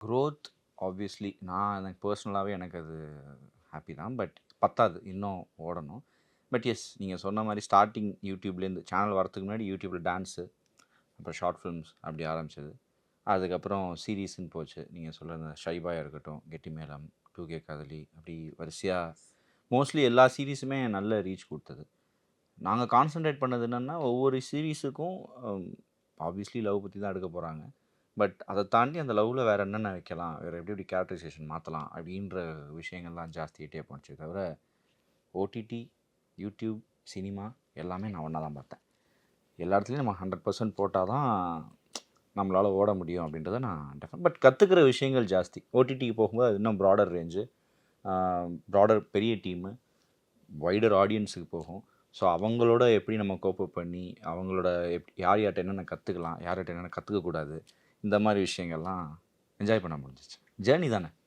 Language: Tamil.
குரோத் ஆப்வியஸ்லி எனக்கு பர்சனலாகவே எனக்கு அது ஹாப்பி தான். பட் பத்தாது. இன்னும் ஓடணும். பட் எஸ் நீங்கள் சொன்ன மாதிரி ஸ்டார்ட்டிங் யூடியூப்லேருந்து சேனல் வரதுக்கு முன்னாடி யூடியூப்பில் டான்ஸு, அப்புறம் ஷார்ட் ஃபிலிம்ஸ் அப்படி ஆரம்பிச்சது. அதுக்கப்புறம் சீரீஸ்ன்னு போச்சு. நீங்கள் சொல்ற அந்த ஷை பாயா இருக்கட்டும், கெட்டிமேளம், 2கே காதலி அப்படி வரிசையாக மோஸ்ட்லி எல்லா சீரீஸுமே நல்ல ரீச் குடுத்தது. நாங்க கான்சன்ட்ரேட் பண்ணது என்னன்னா, ஒவ்வொரு சீரீஸுக்கும் ஆப்வியஸ்லி லவ் பத்தி தான் எடுக்க போறாங்க. பட் அத தாண்டி அந்த லவ்ல வேற என்னென்ன வைக்கலாம்? வேற எப்படி எப்படி கேரக்டரைசேஷன் மாத்தலாம்? அப்படின்ற விஷயங்கள்லாம் ஜாஸ்தியாயிட்டே போணுச்சே தவிர, ஓடிடி, யூடியூப், சினிமா எல்லாமே நான் ஒண்ணா தான் பார்த்தேன். எல்லா இடத்துலயும் நம்ம 100% போட்டா தான் நம்மளால ஓட முடியும் அப்படின்றத நான் பட் கத்துக்கிற விஷயங்கள் ஜாஸ்தி. ஓடிடிக்கு போகும்போது அது இன்னும் ப்ராடர் ரேஞ்சு, ப்ராடர் பெரிய டீமு, வைடர் ஆடியன்ஸுக்கு போகும். ஸோ அவங்களோட எப்படி நம்ம கோப் அப் பண்ணி, அவங்களோட யார் யார்ட்ட என்னென்ன கத்துக்கலாம், யார்கிட்ட என்னென்ன கத்துக்கக்கூடாது, இந்த மாரி விஷயங்கள்லாம் என்ஜாய் பண்ண முடிஞ்சுச்சு. ஜர்னி தானே!